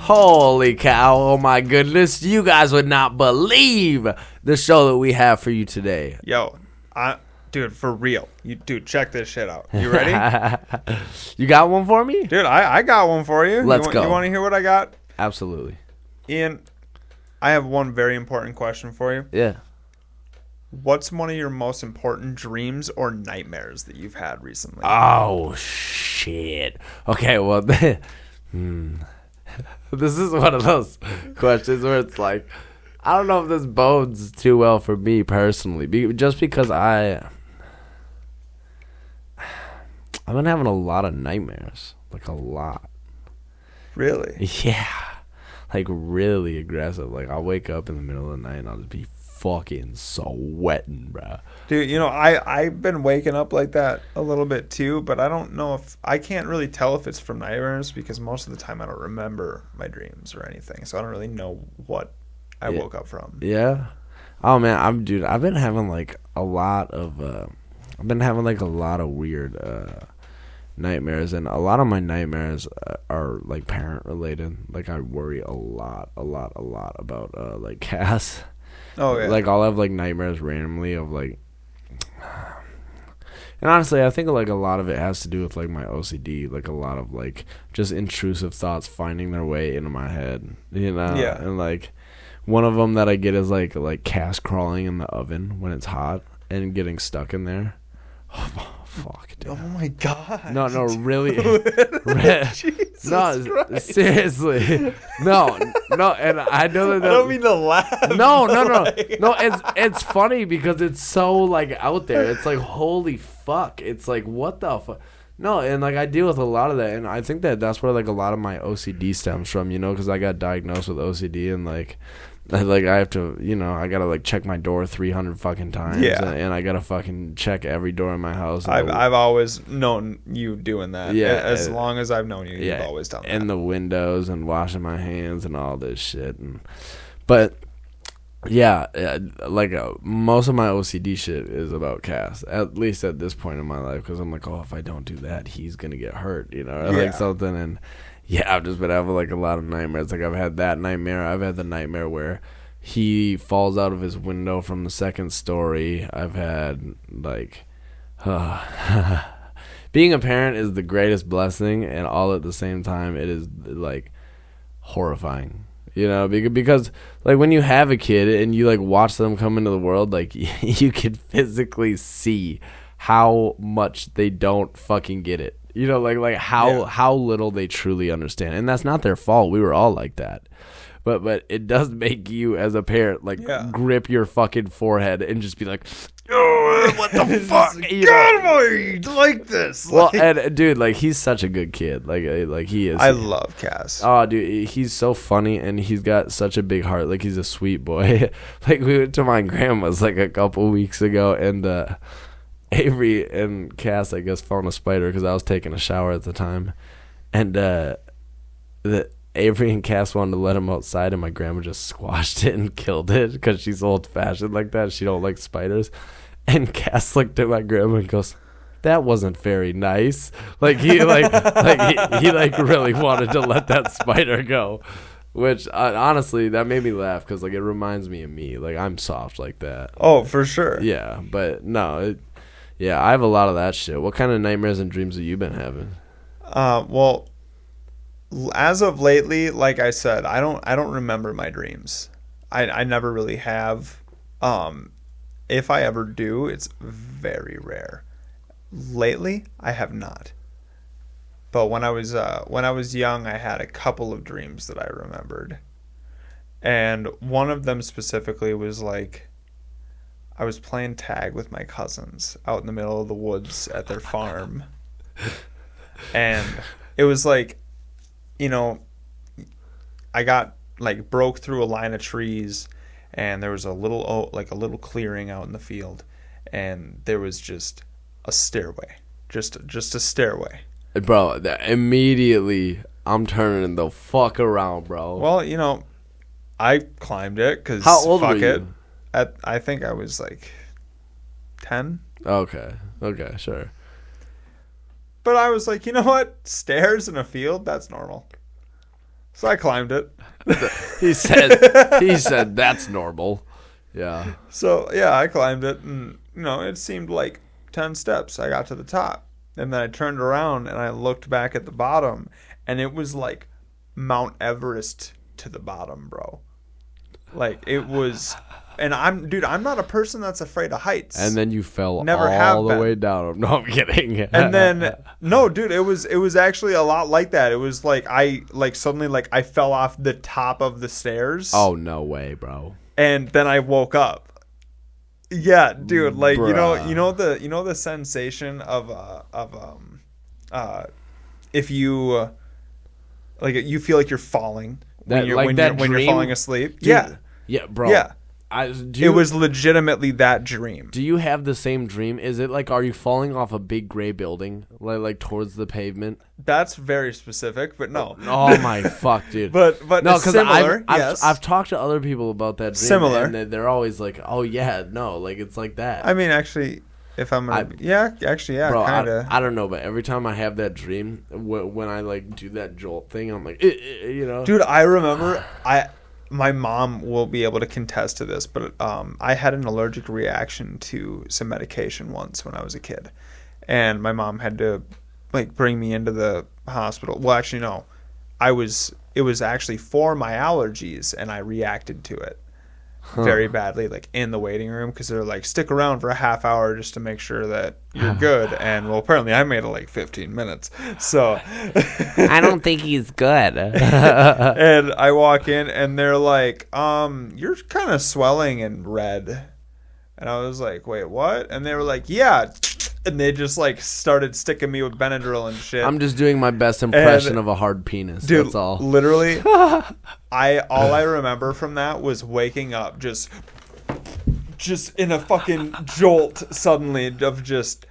Holy cow, oh my goodness. You guys would not believe the show that we have for you today. Yo, dude, for real. Dude, check this shit out. You ready? You got one for me? Dude, I got one for you. Let's go. You want to hear what I got? Absolutely. Ian, I have one very important question for you. Yeah. What's one of your most important dreams or nightmares that you've had recently? Oh, shit. Okay, well, this is one of those questions where it's like, I don't know if this bodes too well for me personally, just because I've been having a lot of nightmares, like a lot. Really? Yeah, like really aggressive. Like I'll wake up in the middle of the night and I'll just be fucking sweating, bro. Dude, I've been waking up like that a little bit too, but I don't know if I can't really tell if it's from nightmares because most of the time I don't remember my dreams or anything, so I don't really know what I woke up from. Yeah. Oh man, I've been having like a lot of weird nightmares, and a lot of my nightmares are like parent related. Like I worry a lot about like Cass. Oh yeah. Like I'll have like nightmares randomly of like, and honestly I think like a lot of it has to do with like my OCD, like a lot of like just intrusive thoughts finding their way into my head, you know? Yeah. And like one of them that I get is like Cass crawling in the oven when it's hot and getting stuck in there. Oh, fuck, dude. Oh my god. No, really. Jesus No, Christ. seriously. No, and I know that. I don't mean to laugh. No. It's funny because it's so like out there. It's like holy fuck. It's like what the fuck. No, and like I deal with a lot of that, and I think that's where like a lot of my OCD stems from. You know, because I got diagnosed with OCD, and like I have to, you know, I gotta like check my door 300 fucking times. Yeah. And I gotta fucking check every door in my house. I've always known you doing that. Yeah. As long as I've known you, you've always done that. And the windows and washing my hands and all this shit. But yeah, like most of my OCD shit is about Cass, at least at this point in my life, because I'm like, oh, if I don't do that, he's gonna get hurt, you know, or like something. And yeah, I've just been having like a lot of nightmares. Like I've had that nightmare. I've had the nightmare where he falls out of his window from the second story. I've had like, being a parent is the greatest blessing, and all at the same time, it is like horrifying. You know, because like when you have a kid and you like watch them come into the world, like you can physically see how much they don't fucking get it. You know, like how little they truly understand, and that's not their fault. We were all like that, but it does make you as a parent like grip your fucking forehead and just be like, oh, what the fuck? God, why are you like this? Well, and dude, like he's such a good kid. Like he is. I love Cass. Oh, dude, he's so funny, and he's got such a big heart. Like he's a sweet boy. Like we went to my grandma's like a couple weeks ago, and Avery and Cass, I guess, found a spider because I was taking a shower at the time, and the Avery and Cass wanted to let him outside, and my grandma just squashed it and killed it because she's old fashioned like that. She don't like spiders. And Cass looked at my grandma and goes, "That wasn't very nice." Like he he really wanted to let that spider go, which honestly that made me laugh because like it reminds me of me. Like I'm soft like that. Oh, for sure. Yeah, but no. Yeah, I have a lot of that shit. What kind of nightmares and dreams have you been having? Well, as of lately, like I said, I don't remember my dreams. I never really have. If I ever do, it's very rare. Lately, I have not. But when I was young, I had a couple of dreams that I remembered, and one of them specifically was like, I was playing tag with my cousins out in the middle of the woods at their farm. And it was like, you know, I got like broke through a line of trees, and there was a little clearing out in the field, and there was just a stairway. Just a stairway. Bro, immediately I'm turning the fuck around, bro. Well, you know, I climbed it because how old were you? I think I was like 10. Okay, sure. But I was like, you know what? Stairs in a field, that's normal. So I climbed it. He said that's normal. Yeah. So yeah, I climbed it, and it seemed like 10 steps. I got to the top, and then I turned around and I looked back at the bottom, and it was like Mount Everest to the bottom, bro. Like it was, and I'm not a person that's afraid of heights. And then you fell Never all have the been. way down. No, I'm kidding. And then no, dude, it was actually a lot like that. It was like I suddenly I fell off the top of the stairs. Oh no way, bro. And then I woke up. Yeah, dude, like Bruh. you know the sensation of if you you feel like you're falling when you're falling asleep. Dude, yeah. Yeah, bro. Yeah. It was legitimately that dream. Do you have the same dream? Is it like, are you falling off a big gray building, like towards the pavement? That's very specific, but no. Oh my fuck, dude. But no, because similar. I've talked to other people about that dream. Similar. And they're always like, oh yeah, no, like it's like that. I mean, actually, if I'm gonna, bro, kind of. I don't know, but every time I have that dream, when I like do that jolt thing, I'm like, Dude, I remember my mom will be able to contest to this, but I had an allergic reaction to some medication once when I was a kid, and my mom had to bring me into the hospital. Well, actually, no, it was actually for my allergies, and I reacted to it very badly, in the waiting room, because they're like, stick around for a half hour just to make sure that you're good. And well, apparently I made it 15 minutes. So I don't think he's good. and I walk in and they're like, you're kind of swelling and red. And I was like, wait, what? And they were like, yeah. And they just started sticking me with Benadryl and shit. I'm just doing my best impression of a hard penis. Dude, that's all. Literally, all I remember from that was waking up just in a fucking jolt suddenly of just,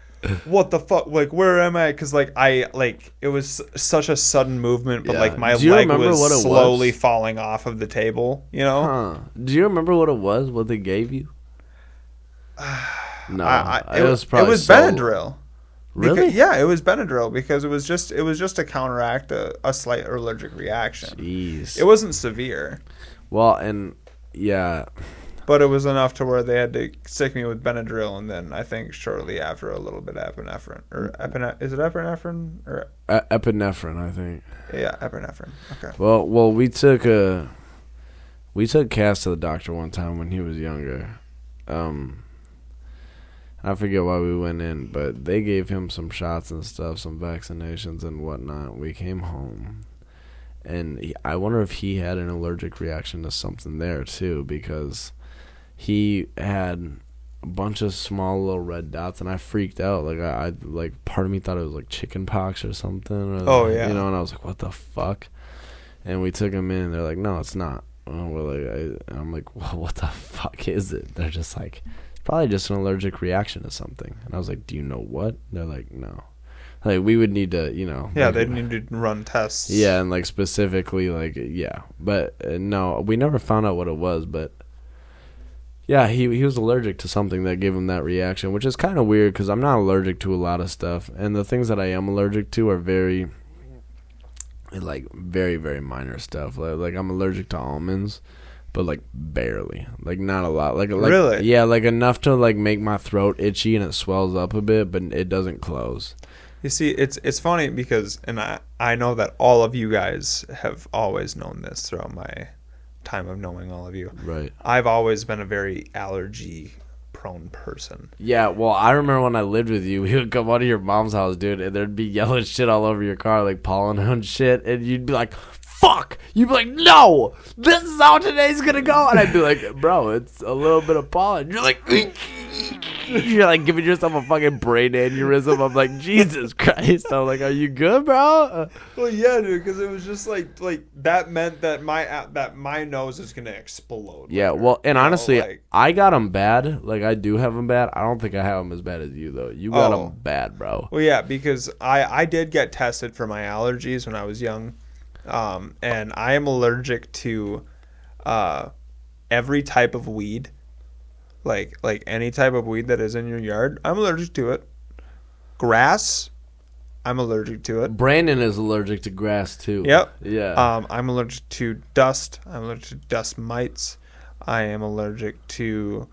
what the fuck? Where am I? Because it was such a sudden movement, but Yeah. my Do you leg remember was what it slowly was? falling off of the table. Huh. Do you remember what it was? What they gave you? No, it was Benadryl. Really? It was Benadryl because it was just to counteract a slight allergic reaction. Jeez. It wasn't severe. Well, and yeah, but it was enough to where they had to stick me with Benadryl, and then I think shortly after a little bit of epinephrine is it epinephrine or epinephrine, I think. Yeah, epinephrine. Okay. Well, we took Cass to the doctor one time when he was younger. I forget why we went in, but they gave him some shots and stuff, some vaccinations and whatnot. We came home, and I wonder if he had an allergic reaction to something there too, because he had a bunch of small little red dots, and I freaked out. I part of me thought it was chicken pox or something. Oh yeah. And I was like, what the fuck? And we took him in, and they're like, no, it's not. I'm like, well, what the fuck is it? They're just like, probably just an allergic reaction to something. And I was like, do you know what? They're like, no. We would need to, Yeah, they'd need to run tests. Yeah, and specifically, yeah. But no, we never found out what it was. But yeah, he was allergic to something that gave him that reaction, which is kind of weird because I'm not allergic to a lot of stuff. And the things that I am allergic to are very, very, very minor stuff. I'm allergic to almonds. But barely, not a lot, really, yeah, enough to make my throat itchy and it swells up a bit, but it doesn't close. You see, it's funny because, and I know that all of you guys have always known this throughout my time of knowing all of you. Right. I've always been a very allergy prone person. Yeah, well, I remember when I lived with you, we would come out of your mom's house, dude, and there'd be yellow shit all over your car, pollen and shit, and you'd be like, fuck! You'd be like, no! This is how today's gonna go! And I'd be like, bro, it's a little bit of pollen. You're like, you're giving yourself a fucking brain aneurysm. I'm like, Jesus Christ. I'm like, are you good, bro? Well, yeah, dude, because it was just that meant that my nose is gonna explode. Yeah, well, and honestly, I got them bad. I do have them bad. I don't think I have them as bad as you, though. You got them bad, bro. Well, yeah, because I did get tested for my allergies when I was young. And I am allergic to every type of weed, like any type of weed that is in your yard. I'm allergic to it. Grass, I'm allergic to it. Brandon is allergic to grass too. Yep. Yeah. I'm allergic to dust. I'm allergic to dust mites. I am allergic to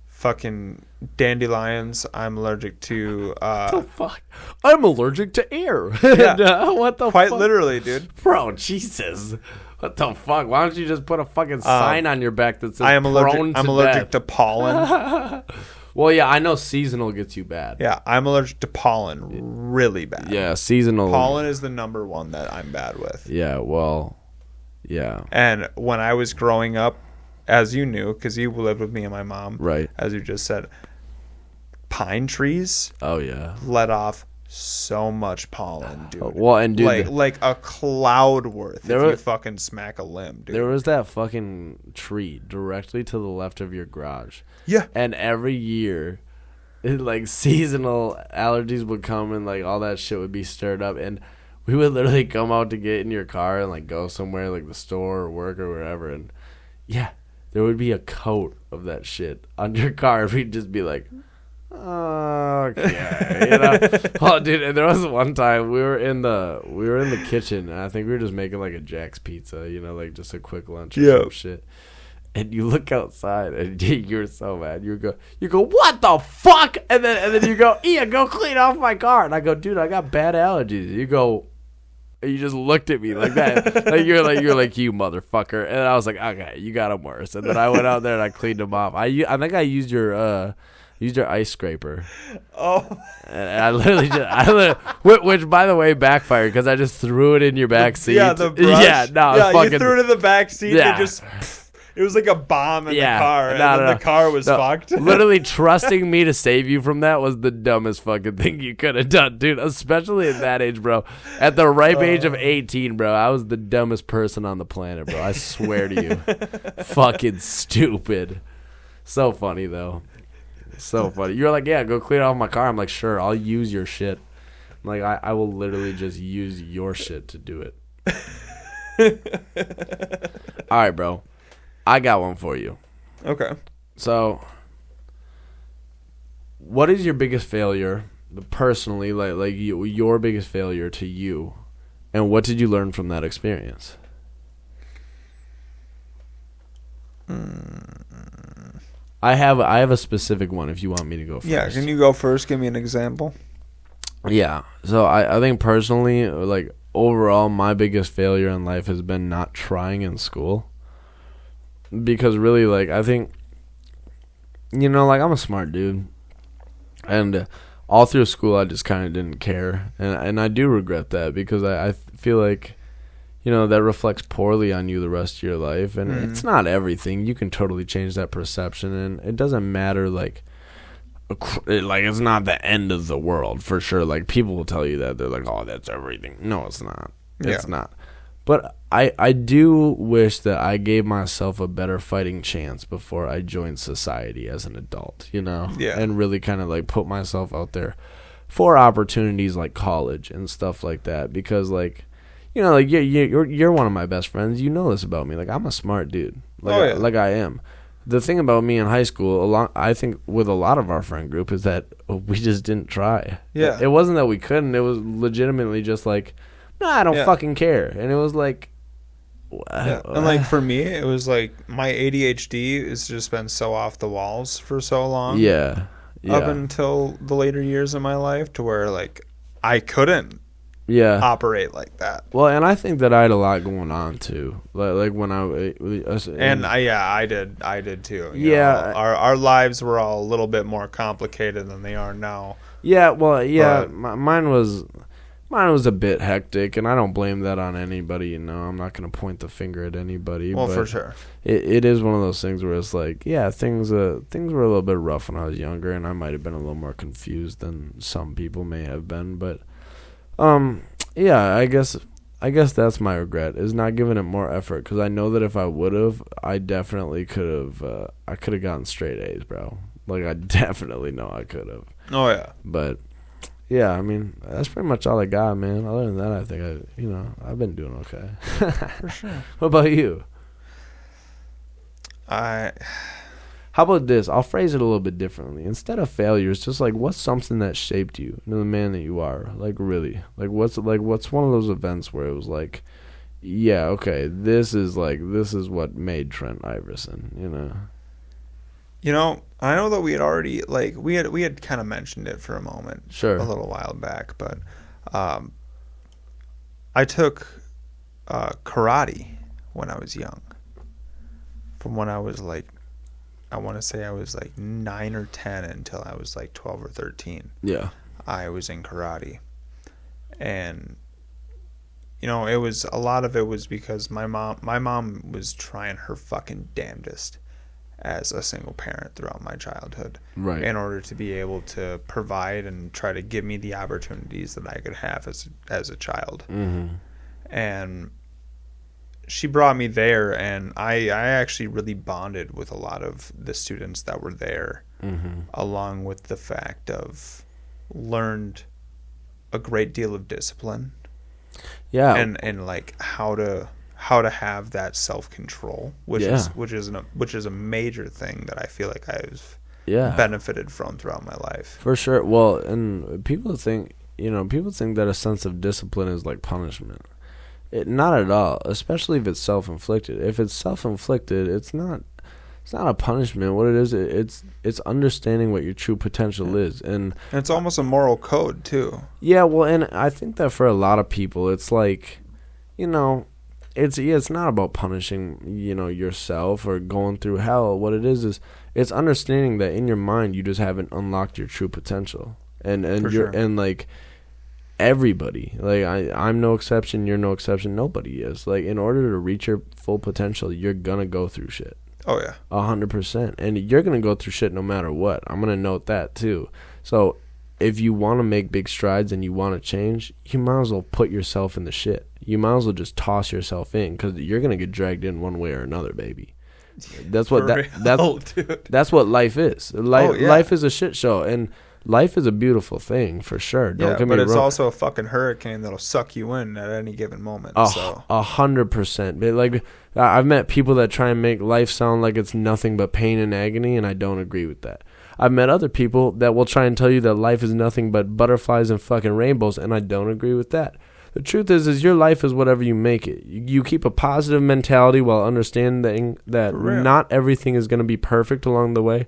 fucking dandelions. I'm allergic to What the fuck? I'm allergic to air. Yeah. What the quite fuck? literally, dude. Bro, Jesus. What the fuck? Why don't you just put a fucking sign on your back that says I am allergic. prone to I'm allergic death? to pollen. Well, yeah, I know seasonal gets you bad. Yeah, I'm allergic to pollen really bad. Yeah, seasonal. Pollen is the number one that I'm bad with. Yeah, well, yeah. And when I was growing up, as you knew, because you lived with me and my mom, Right. as you just said, pine trees Oh, yeah. let off so much pollen, dude. Well, and dude, like a cloud worth if There you was- fucking smack a limb, dude. there was that fucking tree directly to the left of your garage. Yeah. And every year, like, seasonal allergies would come and, like, all that shit would be stirred up. And we would literally come out to get in your car and, like, go somewhere, like the store or work or wherever. And, yeah, there would be a coat of that shit on your car. We'd just be like, okay, you know. Oh, dude, and there was one time we were in the kitchen, and I think we were just making like a Jack's pizza, you know, like just a quick lunch or some shit. And you look outside, and you're so mad. You go, what the fuck? And then you go, Ian, go clean off my car. And I go, dude, I got bad allergies. You go, and you just looked at me like that, like you're like you motherfucker. And I was like, okay, you got them worse. And then I went out there and I cleaned them off. I think I used your ice scraper. Oh. And I literally which by the way backfired because I just threw it in your back seat. Yeah, the brush. Yeah, no, yeah, fucking, you threw it in the back seat Yeah. and just. It was like a bomb in Yeah, the car, and no, then no. the car was No, fucked. Literally trusting me to save you from that was the dumbest fucking thing you could have done, dude. Especially at that age, bro. At the ripe age of 18, bro, I was the dumbest person on the planet, bro. I swear to you. Fucking stupid. So funny, though. So funny. You're like, yeah, go clean off my car. I'm like, sure, I'll use your shit. I'm like, I will literally just use your shit to do it. All right, bro. I got one for you. Okay. So, what is your biggest failure, personally, like your biggest failure to you, and what did you learn from that experience? I have a specific one. If you want me to go first. Yeah, can you go first? Give me an example. Yeah. So I think personally, like overall, my biggest failure in life has been not trying in school. Because really, like, I think, you know, like, I'm a smart dude. And all through school, I just kind of didn't care. And I do regret that because I feel like, you know, that reflects poorly on you the rest of your life. And it's not everything. You can totally change that perception. And it doesn't matter, like, it's not the end of the world, for sure. Like, people will tell you that. They're like, oh, that's everything. No, it's not. It's not. But I do wish that I gave myself a better fighting chance before I joined society as an adult, you know? Yeah. And really kind of, like, put myself out there for opportunities like college and stuff like that. Because, like, you know, like, you're one of my best friends. You know this about me. Like, I'm a smart dude. Like, like I am. The thing about me in high school, I think with a lot of our friend group, is that we just didn't try. Yeah. It wasn't that we couldn't. It was legitimately just like, no, I don't fucking care. And it was like, And like for me, it was like my ADHD has just been so off the walls for so long. Yeah. Up until the later years of my life, to where like I couldn't operate like that. Well, and I think that I had a lot going on too. Like when I did too. You know, our lives were all a little bit more complicated than they are now. Yeah, well, yeah, mine was a bit hectic, and I don't blame that on anybody. You know, I'm not gonna point the finger at anybody. Well, but for sure, it is one of those things where it's like, yeah, things were a little bit rough when I was younger, and I might have been a little more confused than some people may have been. But, yeah, I guess that's my regret, is not giving it more effort, because I know that if I would have, I definitely could have. I could have gotten straight A's, bro. Like, I definitely know I could have. Oh yeah, but. Yeah, I mean, that's pretty much all I got, man. Other than that, I think I've been doing okay. For sure. What about you? how about this? I'll phrase it a little bit differently. Instead of failures, just like what's something that shaped you into the man that you are? Like really, what's one of those events where it was like, yeah, okay, this is what made Trent Iverson, you know? I know that we had already we had kind of mentioned it for a moment, Sure, a little while back, but I took karate when I was young. From when I was I want to say I was 9 or 10 until I was 12 or 13. yeah, I was in karate, and it was a lot of it was because my mom was trying her fucking damnedest as a single parent throughout my childhood, right, in order to be able to provide and try to give me the opportunities that I could have as a child. mm-hmm. And she brought me there, and I actually really bonded with a lot of the students that were there, Mm-hmm. along with the fact of learned a great deal of discipline, Yeah, and how to have that self-control, which is a major thing that I feel like I've benefited from throughout my life. for sure. Well, and people think that a sense of discipline is like punishment. Not at all, especially if it's self-inflicted. If it's self-inflicted, it's not a punishment. What it is, it's understanding what your true potential is, and it's almost a moral code too. Yeah, well, and I think that for a lot of people, it's like, it's not about punishing, yourself or going through hell. What it is it's understanding that in your mind you just haven't unlocked your true potential, and For you're sure. and everybody, I'm no exception, you're no exception, nobody is. In order to reach your full potential, you're gonna go through shit. Oh yeah, 100%, and you're gonna go through shit no matter what. I'm gonna note that too. So if you want to make big strides and you want to change, you might as well put yourself in the shit. You might as well just toss yourself in, because you're gonna get dragged in one way or another, baby. That's what that's what life is. Life is a shit show, and life is a beautiful thing for sure. Don't get me wrong. But it's also a fucking hurricane that'll suck you in at any given moment. 100%. I've met people that try and make life sound like it's nothing but pain and agony, and I don't agree with that. I've met other people that will try and tell you that life is nothing but butterflies and fucking rainbows, and I don't agree with that. The truth is your life is whatever you make it. You keep a positive mentality while understanding that not everything is going to be perfect along the way.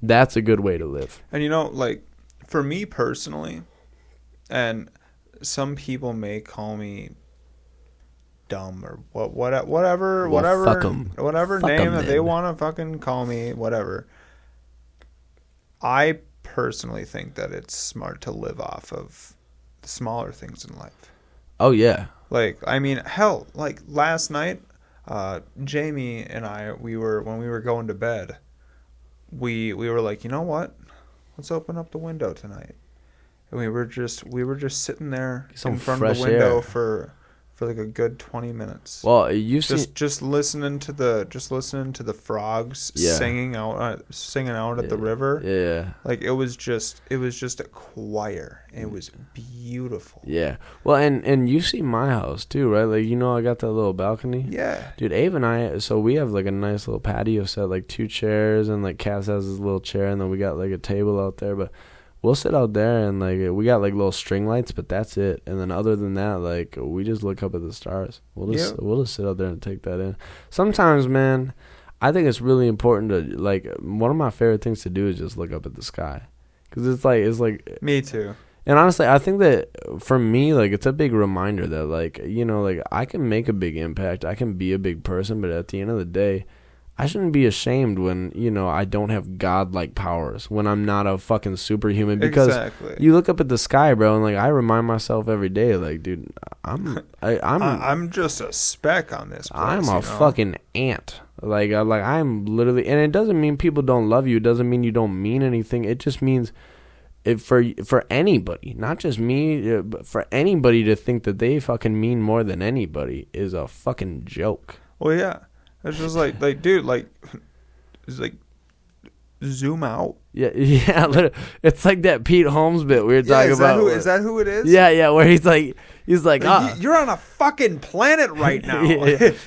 That's a good way to live. And for me personally, and some people may call me dumb or whatever fuck 'em. whatever Fuck name 'em that they then. want to fucking call me, whatever. I personally think that it's smart to live off of the smaller things in life. Oh yeah. Hell, last night, Jamie and I, when we were going to bed, we were like, you know what? Let's open up the window tonight. And we were just sitting there in front of the window air. for a good 20 minutes. Well, you just listening to the frogs singing out at the river. Yeah. It was just a choir. It was beautiful. Yeah. Well, and you see my house too, right? I got that little balcony. Yeah. Dude, Abe and I, so we have a nice little patio set, 2 chairs, and Cass has his little chair, and then we got a table out there, but we'll sit out there, and we got little string lights, but that's it. And then other than that, we just look up at the stars. We'll just sit out there and take that in. Sometimes, man, I think it's really important to one of my favorite things to do is just look up at the sky, because it's like Me too. And honestly, I think that for me, it's a big reminder that I can make a big impact, I can be a big person, but at the end of the day, I shouldn't be ashamed when, I don't have godlike powers, when I'm not a fucking superhuman. Because you look up at the sky, bro, and I remind myself every day, dude, I'm just a speck on this place, I'm a fucking ant. I'm literally, and it doesn't mean people don't love you. It doesn't mean you don't mean anything. It just means for anybody, not just me, but for anybody to think that they fucking mean more than anybody is a fucking joke. Well, yeah. It's just dude, it's zoom out. Yeah, it's like that Pete Holmes bit we were talking about. Is that who it is? Yeah, where he's like, you're on a fucking planet right now.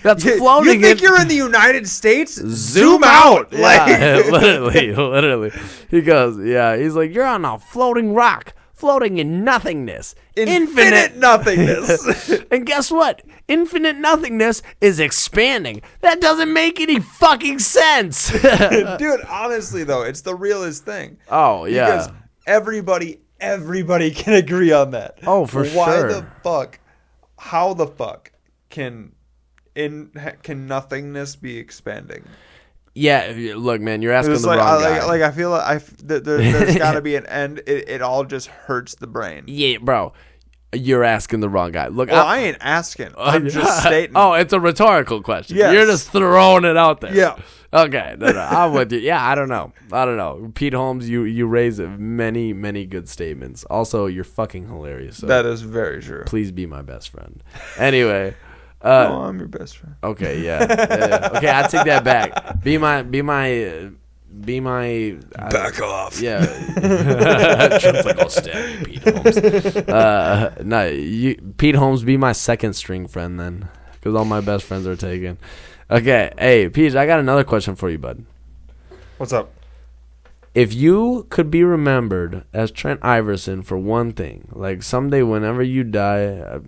That's floating. You think you're in the United States? Zoom out. Yeah, literally. He goes, he's like, you're on a floating rock, floating in nothingness. Infinite nothingness. And guess what? Infinite nothingness is expanding. That doesn't make any fucking sense. Dude, honestly, though, it's the realest thing. Oh, yeah. Because everybody can agree on that. Oh, for sure. Why the fuck? How the fuck can nothingness be expanding? Yeah, look, man, you're asking the wrong guy. I feel like there's got to be an end. It all just hurts the brain. Yeah, bro, you're asking the wrong guy. Look, I ain't asking. I'm just stating. Oh, it's a rhetorical question. Yes. You're just throwing it out there. Yeah. Okay, no, I'm with you. Yeah, I don't know. Pete Holmes, you raise many, many good statements. Also, you're fucking hilarious. So that is very true. Please be my best friend. Anyway. No, I'm your best friend. Okay, yeah. Okay, I take that back. Be my. Back off. Yeah. Trent's like, I'll stab you, Pete Holmes. No, Pete Holmes, be my second string friend then, because all my best friends are taken. Okay, hey, Peej, I got another question for you, bud. What's up? If you could be remembered as Trent Iverson for one thing, like someday whenever you die,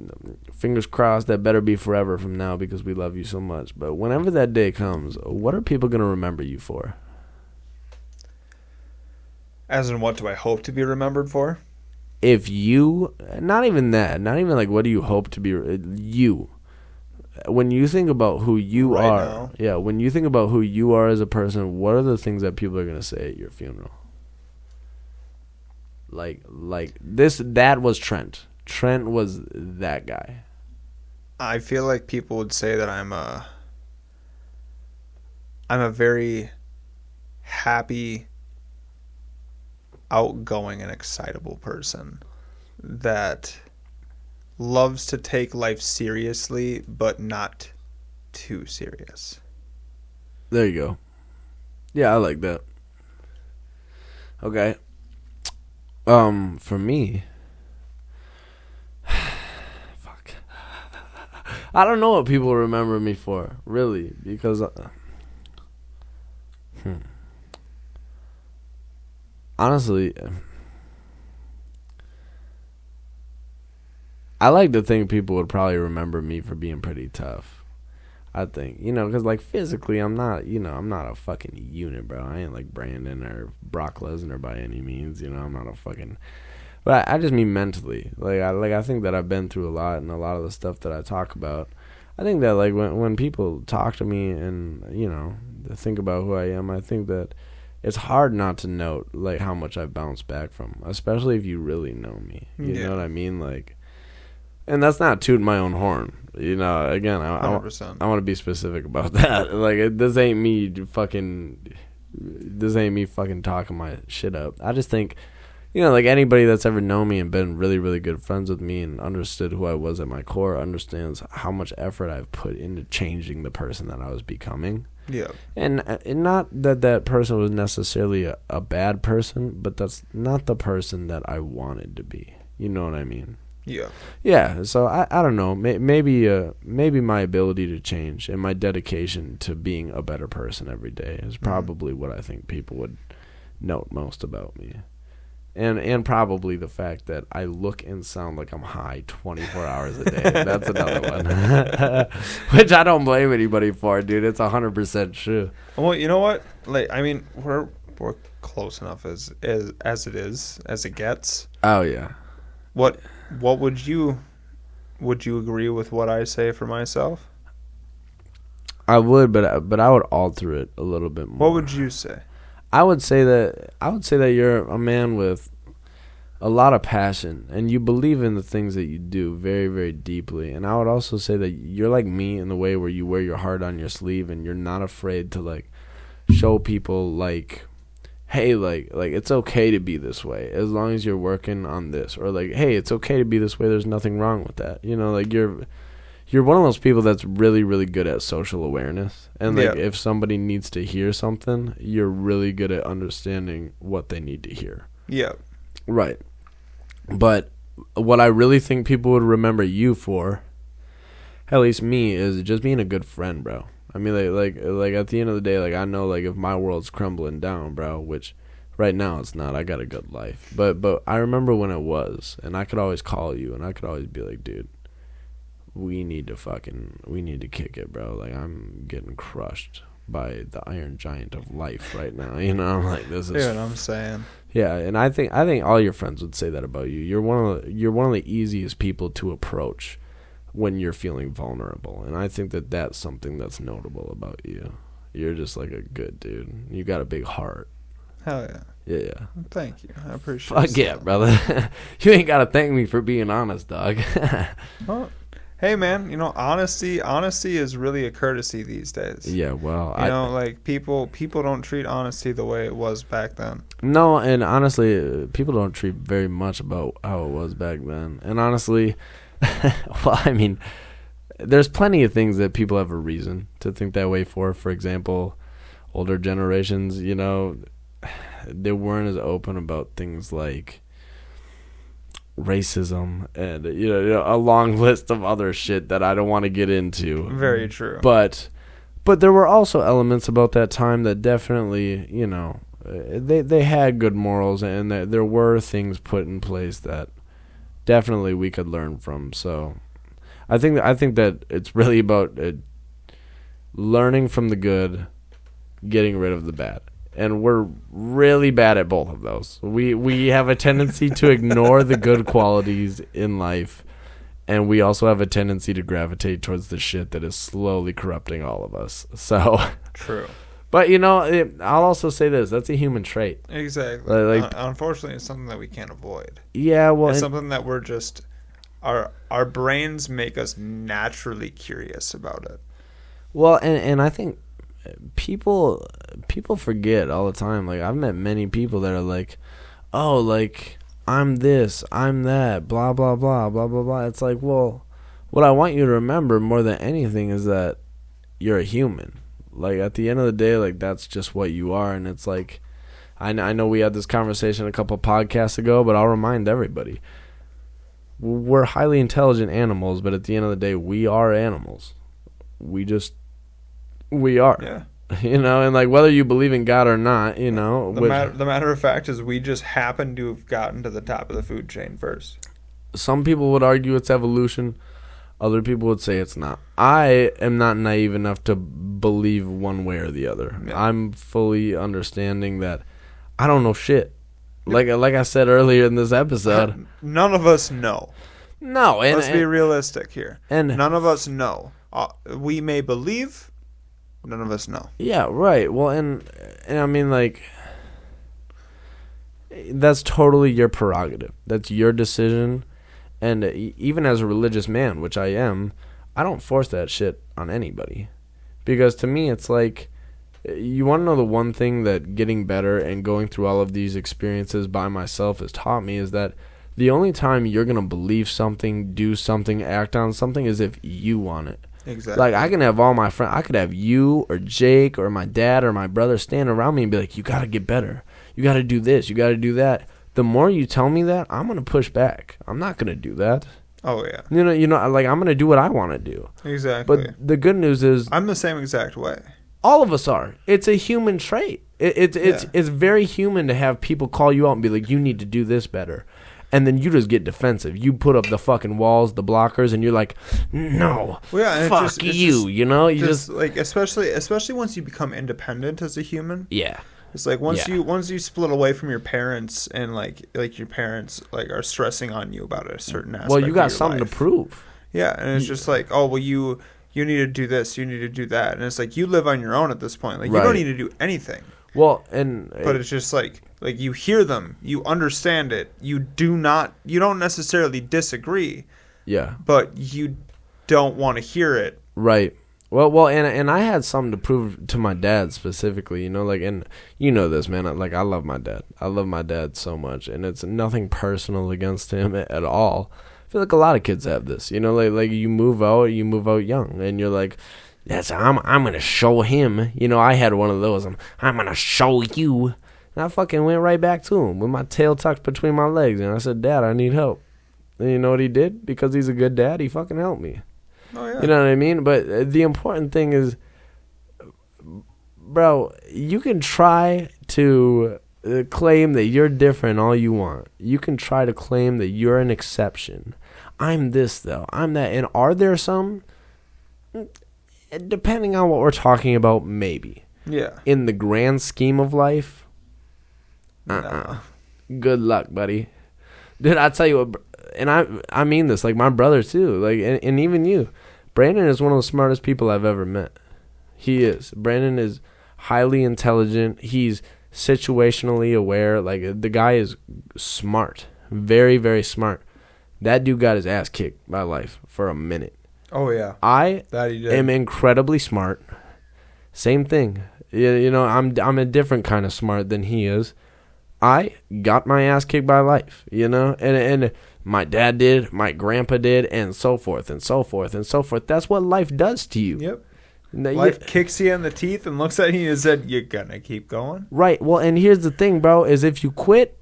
fingers crossed, that better be forever from now because we love you so much. But whenever that day comes, what are people going to remember you for? As in, what do I hope to be remembered for? If you, not even that, not even like what do you hope to be, you. When you think about who you are, now. Yeah, when you think about who you are as a person, what are the things that people are going to say at your funeral? Like that was Trent. Trent was that guy. I feel like people would say that I'm a very happy, outgoing, and excitable person that loves to take life seriously, but not too serious. There you go. Yeah, I like that. Okay. For me, fuck. I don't know what people remember me for, really, because honestly, I like to think people would probably remember me for being pretty tough. I think, because like physically, I'm not a fucking unit, bro. I ain't like Brandon or Brock Lesnar by any means. I'm not a fucking. But I just mean mentally. I think that I've been through a lot, and a lot of the stuff that I talk about. I think that like when people talk to me and think about who I am, I think that it's hard not to note like how much I've bounced back from, especially if you really know me. You know what I mean, like. And that's not tooting my own horn. Again, I want to be specific about that. Like, this ain't me fucking talking my shit up. I just think, like anybody that's ever known me and been really, really good friends with me and understood who I was at my core understands how much effort I've put into changing the person that I was becoming. Yeah. And not that person was necessarily a bad person, but that's not the person that I wanted to be. You know what I mean? Yeah. Yeah, so I don't know. Maybe my ability to change and my dedication to being a better person every day is probably what I think people would note most about me. And probably the fact that I look and sound like I'm high 24 hours a day. That's another one. Which I don't blame anybody for, dude. It's 100% true. Well, you know what? Like, I mean, we're close enough as it gets. Oh yeah. What would you agree with what I say for myself? I would, but I would alter it a little bit more. What would you say? I would say that you're a man with a lot of passion and you believe in the things that you do very, very deeply. And I would also say that you're like me in the way where you wear your heart on your sleeve and you're not afraid to like show people like, hey, like it's okay to be this way as long as you're working on this, or like, hey, it's okay to be this way. There's nothing wrong with that. Like you're one of those people that's really, really good at social awareness. And, like, Yeah. if somebody needs to hear something, you're really good at understanding what they need to hear. Yeah. Right. But what I really think people would remember you for, at least me, is just being a good friend, bro. I mean, like at the end of the day, like, I know, like, if my world's crumbling down, bro, which right now it's not. I got a good life. But I remember when it was, and I could always call you, and I could always be like, dude, we need to kick it, bro. Like, I'm getting crushed by the iron giant of life right now. You know, like, this is. You know what I'm saying? Yeah, and I think all your friends would say that about you. You're one of the easiest people to approach when you're feeling vulnerable, and I think that's something that's notable about you. You're just like a good dude. You got a big heart. Hell yeah. Yeah. Thank you. I appreciate it. Fuck yeah, brother. You ain't got to thank me for being honest, dog. Well, hey, man, you know, honesty is really a courtesy these days. Yeah, well, You know, like, people don't treat honesty the way it was back then. No, and honestly, people don't treat very much about how it was back then. And honestly, well, I mean, there's plenty of things that people have a reason to think that way for. For example, older generations, you know, they weren't as open about things like racism and, you know, a long list of other shit that I don't want to get into. Very true. But there were also elements about that time that definitely, you know, they had good morals, and there were things put in place that definitely we could learn from. So I think that it's really about learning from the good, getting rid of the bad. And we're really bad at both of those. We have a tendency to ignore the good qualities in life, and we also have a tendency to gravitate towards the shit that is slowly corrupting all of us. So True. But, you know, I'll also say this. That's a human trait. Exactly. Like, unfortunately, it's something that we can't avoid. Yeah, well, It's something that we're just... Our brains make us naturally curious about it. Well, and I think people forget all the time. Like, I've met many people that are like, oh, like, I'm this, I'm that, blah, blah, blah, blah, blah, blah. It's like, well, what I want you to remember more than anything is that you're a human. Like, at the end of the day, like, that's just what you are. And it's like, I know we had this conversation a couple podcasts ago, but I'll remind everybody. We're highly intelligent animals, but at the end of the day, we are animals. We are. Yeah. You know, and, like, whether you believe in God or not, you know. The matter of fact is we just happen to have gotten to the top of the food chain first. Some people would argue it's evolution. Other people would say it's not. I am not naive enough to believe one way or the other. Yeah. I'm fully understanding that I don't know shit. Like I said earlier in this episode. None of us know. No. Let's be realistic here. And none of us know. We may believe, none of us know. Yeah, right. Well, and I mean, like, that's totally your prerogative. That's your decision. And even as a religious man, which I am, I don't force that shit on anybody. Because to me, it's like, you want to know the one thing that getting better and going through all of these experiences by myself has taught me is that the only time you're going to believe something, do something, act on something is if you want it. Exactly. Like, I can have all my friends, I could have you or Jake or my dad or my brother stand around me and be like, you got to get better. You got to do this. You got to do that. The more you tell me that, I'm going to push back. I'm not going to do that. Oh, yeah. You know, like, I'm going to do what I want to do. Exactly. But the good news is... I'm the same exact way. All of us are. It's a human trait. It's very human to have people call you out and be like, you need to do this better. And then you just get defensive. You put up the fucking walls, the blockers, and you're like, no, fuck you, you know? You just like, especially once you become independent as a human. Yeah. It's like once you split away from your parents and like your parents like are stressing on you about a certain aspect. Well, you got of your something life. to prove. Yeah, and it's just like, oh, well, you need to do this, you need to do that, and it's like you live on your own at this point. Like, you don't need to do anything. Well, but it's just like you hear them, you understand it, you don't necessarily disagree. Yeah. But you don't want to hear it. Right. Well, and I had something to prove to my dad specifically, you know, like, and you know this, man, like, I love my dad. I love my dad so much, and it's nothing personal against him at all. If feel like a lot of kids have this. You know, like you move out young, and you're like, I'm gonna show him. You know, I had one of those. I'm gonna show you. And I fucking went right back to him with my tail tucked between my legs, and I said, Dad, I need help. And you know what he did? Because he's a good dad, he fucking helped me. Oh yeah. You know what I mean? But the important thing is, bro, you can try to claim that you're different all you want. You can try to claim that you're an exception. I'm this, though. I'm that. And are there some? Depending on what we're talking about, maybe. Yeah. In the grand scheme of life, No. good luck, buddy. Dude, I tell you what, and I mean this, like my brother too, like, and even you. Brandon is one of the smartest people I've ever met. He is. Brandon is highly intelligent. He's situationally aware. Like, the guy is smart. Very, very smart. That dude got his ass kicked by life for a minute. Oh yeah. That he did. am incredibly smart. Same thing. You know, I'm a different kind of smart than he is. I got my ass kicked by life, you know, and my dad did, my grandpa did, and so forth and so forth and so forth. That's what life does to you. Yep. Life kicks you in the teeth and looks at you and said, "You're gonna keep going." Right. Well, and here's the thing, bro: is if you quit,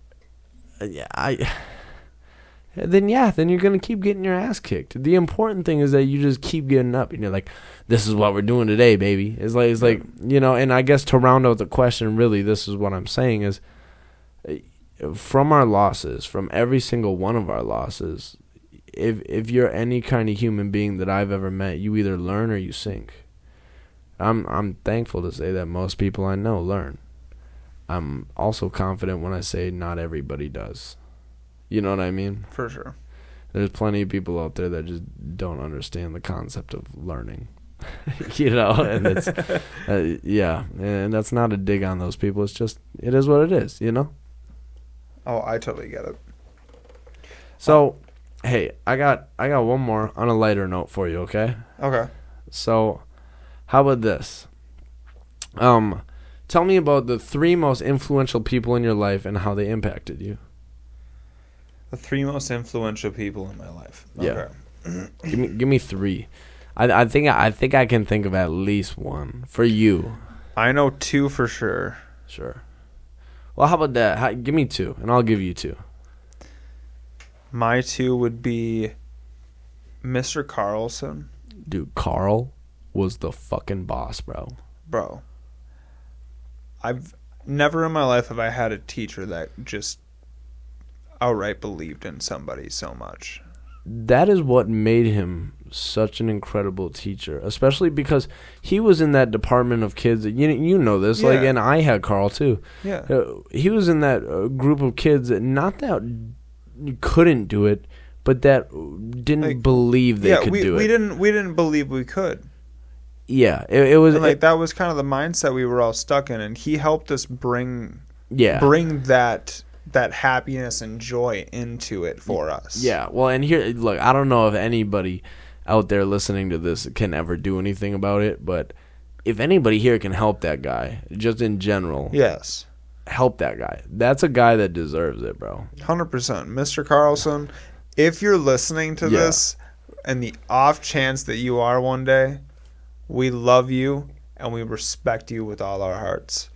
then you're gonna keep getting your ass kicked. The important thing is that you just keep getting up, and you're like, "This is what we're doing today, baby." It's like you know. And I guess to round out the question, really, this is what I'm saying is, from our losses, from every single one of our losses, if you're any kind of human being that I've ever met, you either learn or you sink. I'm thankful to say that most people I know learn. I'm also confident when I say not everybody does. You know what I mean? For sure. There's plenty of people out there that just don't understand the concept of learning. You know, and it's yeah, and that's not a dig on those people. It's just, it is what it is, you know? Oh, I totally get it. So, hey, I got one more on a lighter note for you, okay? Okay. So, how about this? Tell me about the 3 most influential people in your life and how they impacted you. The 3 most influential people in my life. Okay. Yeah. give me 3. I think I can think of at least 1 for you. I know 2 for sure. Sure. Well, how about that? Give me 2, and I'll give you 2. My 2 would be Mr. Carlson. Dude, Carl was the fucking boss, bro. Bro. I've never in my life have I had a teacher that just outright believed in somebody so much. That is what made him such an incredible teacher, especially because he was in that department of kids. You know this, Yeah. like, and I had Carl too. Yeah. He was in that group of kids that not that couldn't do it, but that didn't believe they could do it. We didn't believe we could. Yeah, it was And that was kind of the mindset we were all stuck in, and he helped us bring that happiness and joy into it for us. Yeah, well, and here, look, I don't know if anybody out there listening to this can ever do anything about it, but if anybody here can help that guy, just in general, yes, help that guy. That's a guy that deserves it, bro. 100%. Mr. Carlson, if you're listening to this, and the off chance that you are one day, we love you and we respect you with all our hearts.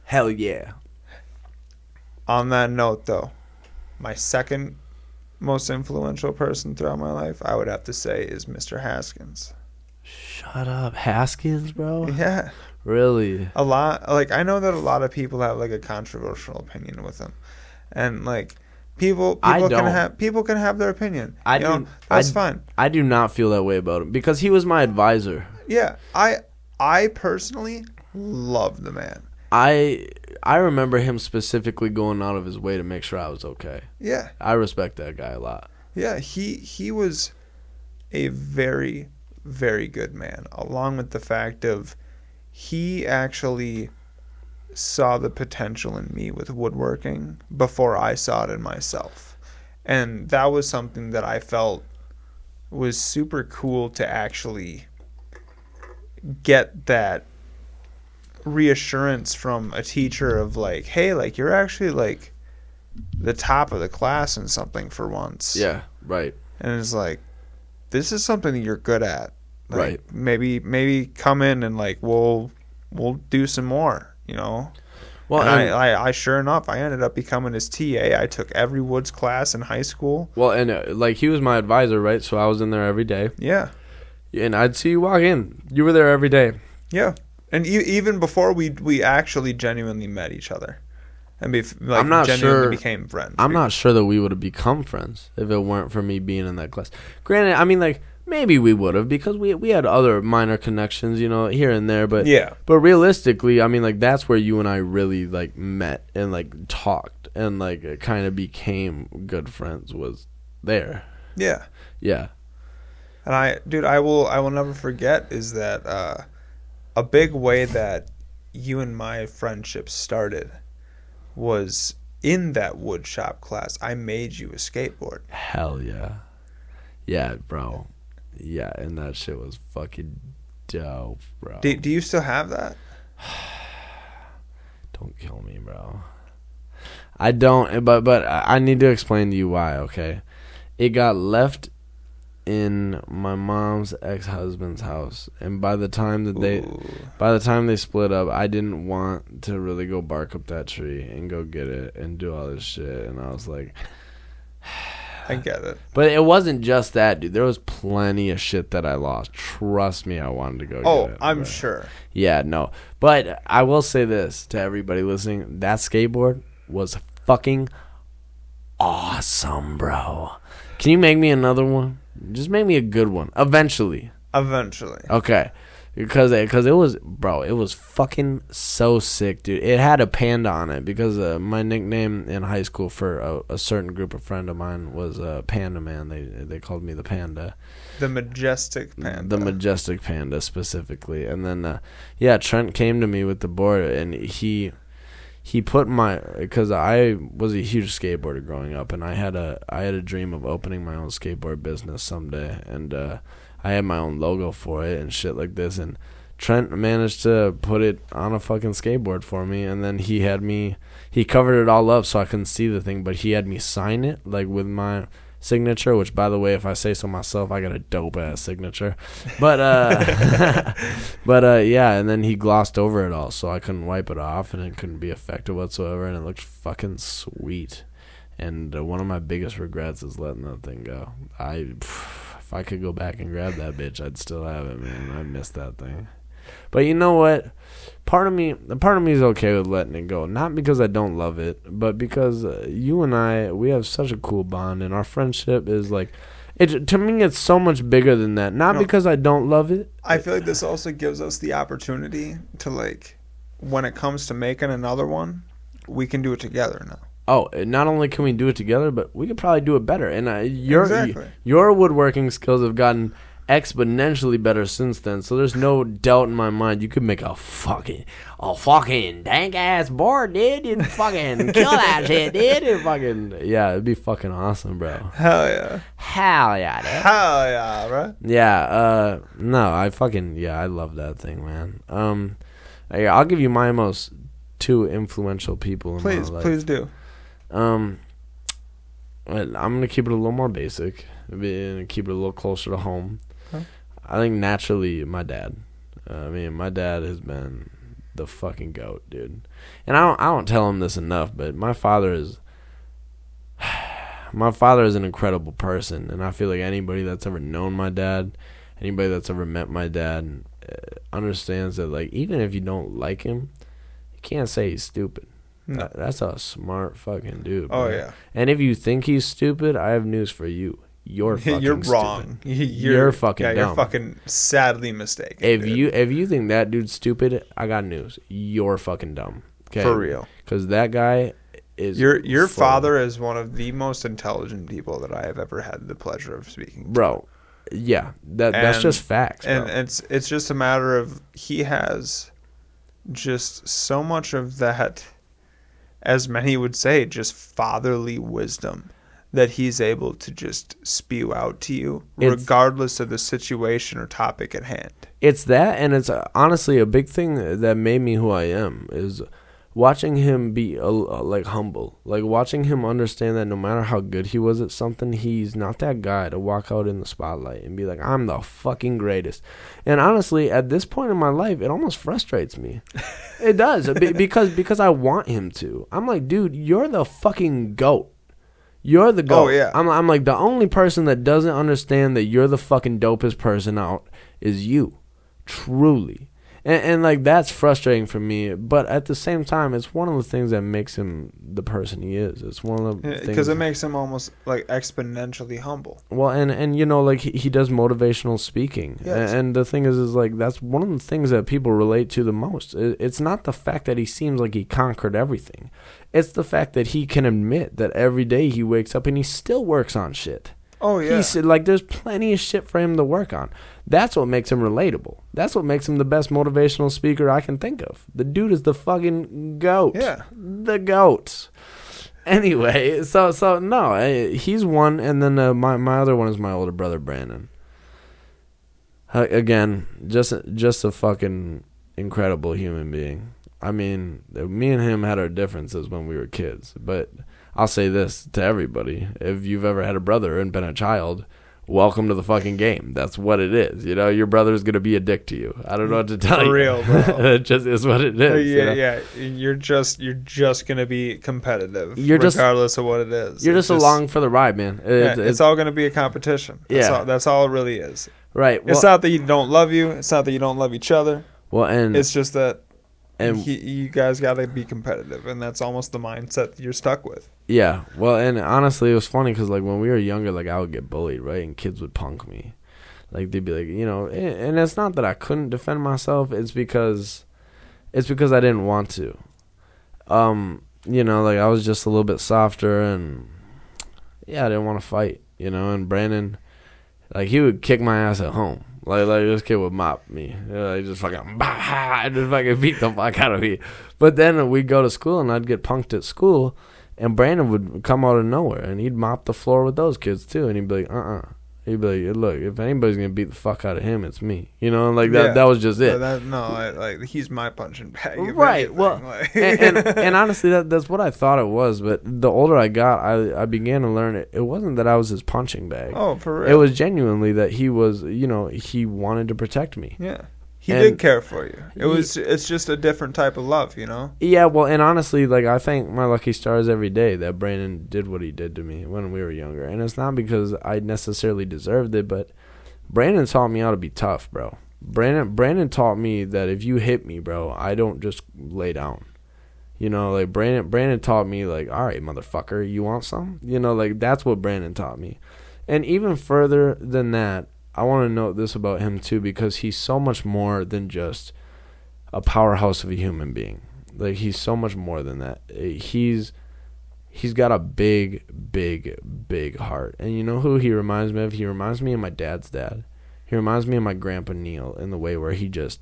Hell yeah. On that note, though, my second most influential person throughout my life, I would have to say, is Mr. Haskins. Shut up. Haskins, bro? Yeah. Really? A lot. Like, I know that a lot of people have, like, a controversial opinion with him. And, like, people can have their opinion. That's fine. I do not feel that way about him because he was my advisor. Yeah. I personally love the man. I remember him specifically going out of his way to make sure I was okay. Yeah. I respect that guy a lot. Yeah, he was a very, very good man, along with the fact of he actually saw the potential in me with woodworking before I saw it in myself. And that was something that I felt was super cool to actually get that reassurance from a teacher of like, hey, like, you're actually like the top of the class in something for once. Yeah, right. and it's like, this is something that you're good at. Like, Right. Maybe come in and like we'll do some more. Well, and I sure enough, I ended up becoming his TA. I took every Woods class in high school. well, and like he was my advisor, right? So I was in there every day, Yeah. and I'd see you walk in. You were there every day. Yeah. And even before we actually genuinely met each other, and I'm not genuinely sure- became friends. I'm not sure that we would have become friends if it weren't for me being in that class. Granted, I mean, like, maybe we would have because we had other minor connections, here and there. But Yeah. But realistically, I mean, like, that's where you and I really, like, met and, like, talked and, like, kind of became good friends was there. Yeah. Yeah. And I will never forget is that a big way that you and my friendship started was in that wood shop class. I made you a skateboard. Hell yeah. Yeah, bro. Yeah, and that shit was fucking dope, bro. Do you still have that? Don't kill me, bro. I don't, but I need to explain to you why, okay? It got left in my mom's ex-husband's house, and by the time they split up, I didn't want to really go bark up that tree and go get it and do all this shit, and I was like, I get it. but it wasn't just that, dude. There was plenty of shit that I lost. Trust me, I wanted to go get it. I'm but sure. yeah, no. But I will say this to everybody listening. That skateboard was fucking awesome, bro. Can you make me another one? Just make me a good one. Eventually. Okay. Because it was fucking so sick, dude. It had a panda on it because my nickname in high school for a certain group of friend of mine was Panda Man. They called me the Panda. The Majestic Panda. The Majestic Panda specifically. And then, Trent came to me with the board, and he put because I was a huge skateboarder growing up, and I had a dream of opening my own skateboard business someday, and I had my own logo for it and shit like this, and Trent managed to put it on a fucking skateboard for me, and then he covered it all up so I couldn't see the thing, but he had me sign it like with my signature, which, by the way, if I say so myself, I got a dope ass signature. But yeah, and then he glossed over it all, so I couldn't wipe it off, and it couldn't be effective whatsoever, and it looked fucking sweet. And one of my biggest regrets is letting that thing go. If I could go back and grab that bitch, I'd still have it, man. I miss that thing. But you know what? Part of me is okay with letting it go. Not because I don't love it, but because you and we have such a cool bond, and our friendship is like, to me, it's so much bigger than that. Not because I don't love it. I feel like this also gives us the opportunity to, like, when it comes to making another one, we can do it together now. Oh, not only can we do it together, but we could probably do it better. And Exactly. Your woodworking skills have gotten exponentially better since then, so there's no doubt in my mind you could make a fucking dank ass board, dude. You'd fucking kill that shit, dude. It'd be fucking awesome, bro. Hell yeah, dude. Hell yeah, bro. Yeah, no, I love that thing, man. I'll give you my most two influential people in my life. Please do. I'm gonna keep it a little more basic and keep it a little closer to home. Okay. I think naturally my dad. My dad has been the fucking goat, dude. And I don't tell him this enough, but my father is an incredible person, and I feel like anybody that's ever known my dad, anybody that's ever met my dad, understands that, like, even if you don't like him, you can't say he's stupid. No. That's a smart fucking dude, bro. Oh yeah. And if you think he's stupid, I have news for you. You're fucking You're wrong. You're fucking dumb. You're fucking sadly mistaken. If you think that dude's stupid, I got news. You're fucking dumb. Okay? For real. Because that guy is your father is one of the most intelligent people that I have ever had the pleasure of speaking to. Bro. Yeah, that's just facts, bro. And it's just a matter of he has just so much of that, as many would say, just fatherly wisdom that he's able to just spew out to you, regardless of the situation or topic at hand. It's that, and it's honestly a big thing that made me who I am, is watching him be like humble, like watching him understand that no matter how good he was at something, he's not that guy to walk out in the spotlight and be like, I'm the fucking greatest. And honestly, at this point in my life, it almost frustrates me. It does, because I want him to. I'm like, dude, you're the fucking GOAT. You're the GOAT. Oh, yeah. I'm like, the only person that doesn't understand that you're the fucking dopest person out is you. Truly. And like, that's frustrating for me. But at the same time, it's one of the things that makes him the person he is. It's one of the things. Because it makes him almost, like, exponentially humble. Well, and you know, like, he does motivational speaking. Yes. And the thing is, like, that's one of the things that people relate to the most. It's not the fact that he seems like he conquered everything. It's the fact that he can admit that every day he wakes up and he still works on shit. Oh, yeah. He's like, there's plenty of shit for him to work on. That's what makes him relatable. That's what makes him the best motivational speaker I can think of. The dude is the fucking GOAT. Yeah. The GOAT. Anyway, so no, he's one, and then my other one is my older brother, Brandon. Again, just a fucking incredible human being. I mean, me and him had our differences when we were kids, but I'll say this to everybody. If you've ever had a brother and been a child, welcome to the fucking game. That's what it is. You know, your brother's going to be a dick to you. I don't know what to tell you. For real, bro. It just is what it is. Yeah, you know? yeah. You're just going to be competitive, Regardless of what it is. You're just along for the ride, man. It's all going to be a competition. That's all it really is. Right. Well, it's not that you don't love you. It's not that you don't love each other. Well, and it's just that you guys got to be competitive, and that's almost the mindset that you're stuck with. Yeah, well, and honestly, it was funny because, like, when we were younger, like, I would get bullied, right, and kids would punk me. Like, they'd be like, you know, and it's not that I couldn't defend myself. It's because I didn't want to. You know, like, I was just a little bit softer, and, yeah, I didn't want to fight, you know, and Brandon, like, he would kick my ass at home. Like this kid would mop me. You know, he just fucking beat the fuck out of me. But then we'd go to school and I'd get punked at school, and Brandon would come out of nowhere and he'd mop the floor with those kids too. And he'd be like, He'd be like, look, if anybody's gonna beat the fuck out of him, it's me. You know, like that. Yeah. That was just it. Like he's my punching bag. Right. Well, and honestly, that's what I thought it was. But the older I got, I began to learn it wasn't that I was his punching bag. Oh, for real. It was genuinely that he was, you know, he wanted to protect me. Yeah. He did care for you. It's just a different type of love, you know? Yeah, well, and honestly, like, I thank my lucky stars every day that Brandon did what he did to me when we were younger. And it's not because I necessarily deserved it, but Brandon taught me how to be tough, bro. Brandon taught me that if you hit me, bro, I don't just lay down. You know, like, Brandon taught me, like, all right, motherfucker, you want some? You know, like, that's what Brandon taught me. And even further than that, I want to note this about him too, because he's so much more than just a powerhouse of a human being. Like, he's so much more than that. He's got a big, big, big heart. And you know who he reminds me of? He reminds me of my dad's dad. He reminds me of my grandpa Neil in the way where his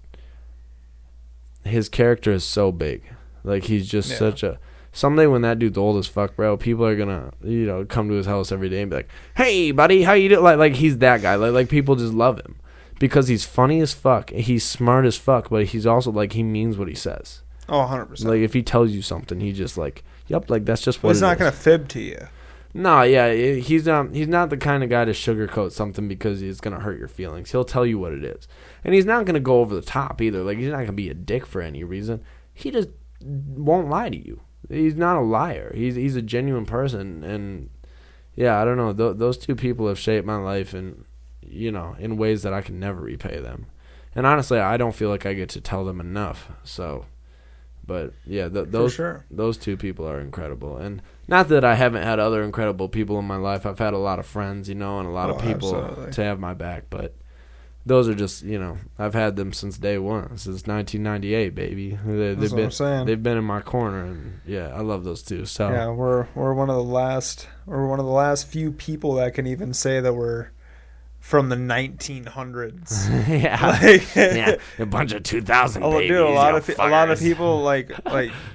character is so big. Like, he's just such a... Someday when that dude's old as fuck, bro, people are gonna, you know, come to his house every day and be like, hey, buddy, how you doing? Like he's that guy. Like people just love him because he's funny as fuck. He's smart as fuck, but he's also, like, he means what he says. Oh, 100%. Like, if he tells you something, he just, like, yep, like, that's just what he's not gonna fib to you. No, yeah, he's not the kind of guy to sugarcoat something because it's gonna hurt your feelings. He'll tell you what it is. And he's not gonna go over the top either. Like, he's not gonna be a dick for any reason. He just won't lie to you. He's not a liar. He's a genuine person, and yeah, I don't know. Those two people have shaped my life, and you know, in ways that I can never repay them. And honestly, I don't feel like I get to tell them enough. So, but yeah, those two people are incredible. And not that I haven't had other incredible people in my life. I've had a lot of friends, you know, and a lot of people to have my back, but. Those are just, you know, I've had them since day one, since 1998, baby. That's what I'm saying. They've been in my corner, and yeah, I love those two. So yeah, we're one of the last few people that can even say that we're from the 1900s. Yeah, a bunch of 2000 babies. Dude, a lot of people like,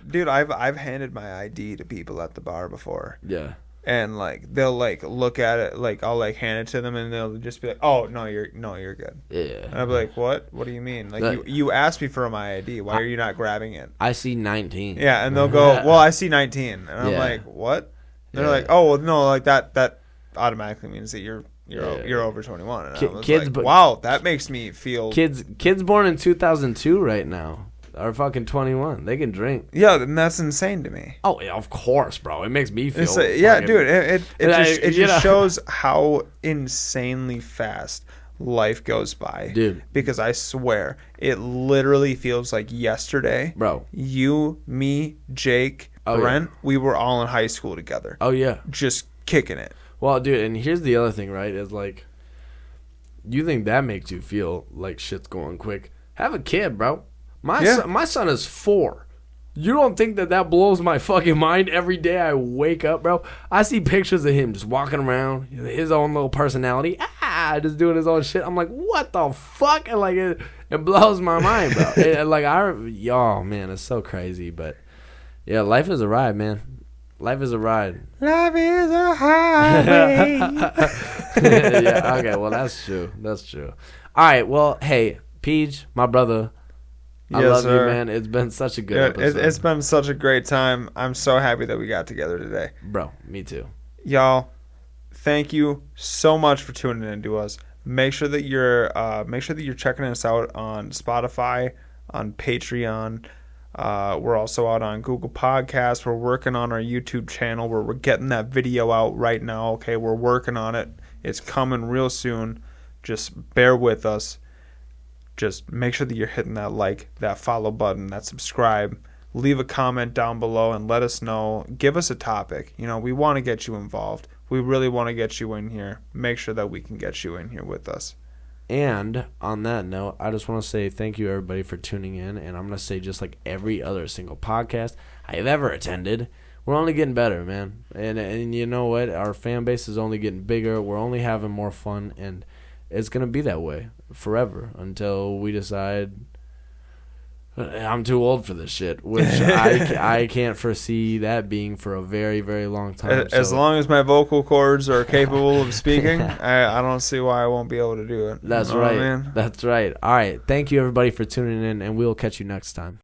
dude, I've handed my ID to people at the bar before. Yeah. and like they'll like look at it, like I'll like hand it to them, and they'll just be like, "Oh no, you're good." Yeah. And I'll be like, "What? What do you mean? Like That- you asked me for my ID. Why are you not grabbing it?" I see 19. Yeah, and they'll go, "Well, I see 19," and I'm Yeah. like, "What?" They're Yeah. like, "Oh, well, no, like that automatically means that you're Yeah. over 21." And I was Kids, like, but- "Wow, that makes me feel." Kids born in 2002 right now are fucking 21. They can drink. Yeah, and that's insane to me. Oh, yeah, of course, bro. It makes me feel. It's yeah, fucking- dude. It You know. just shows how insanely fast life goes by, Dude. Because I swear, it literally feels like yesterday. Bro. You, me, Jake, Oh, Brent, we were all in high school together, Oh, yeah. just kicking it. Well, dude, and here's the other thing, right? Is like, you think that makes you feel like shit's going quick. Have a kid, bro. My son is 4. You don't think that blows my fucking mind every day I wake up, bro? I see pictures of him just walking around, his own little personality, just doing his own shit. I'm like, what the fuck? And like, it blows my mind, bro. Y'all, man, it's so crazy. But yeah, life is a ride, man. Life is a ride. Life is a highway. Yeah, okay, well, that's true. That's true. All right, well, hey, Peej, my brother, I Yes, love sir. you, man. It's been such a good episode. It's been such a great time. I'm so happy that we got together today. Bro, me too. Y'all, thank you so much for tuning in to us. Make sure that you're checking us out on Spotify, on Patreon. We're also out on Google Podcasts. We're working on our YouTube channel where we're getting that video out right now. Okay, we're working on it. It's coming real soon. Just bear with us. Just make sure that you're hitting that like, that follow button, that subscribe. Leave a comment down below and let us know. Give us a topic. You know, we want to get you involved. We really want to get you in here. Make sure that we can get you in here with us. And on that note, I just want to say thank you, everybody, for tuning in. And I'm going to say, just like every other single podcast I have ever attended, we're only getting better, man. And you know what? Our fan base is only getting bigger. We're only having more fun. And it's going to be that way forever until we decide I'm too old for this shit, which I can't foresee that being for a very, very long time. As So long as my vocal cords are capable of speaking, I don't see why I won't be able to do it. that's You know what I right. mean? That's right. All right. Thank you, everybody, for tuning in, and we'll catch you next time.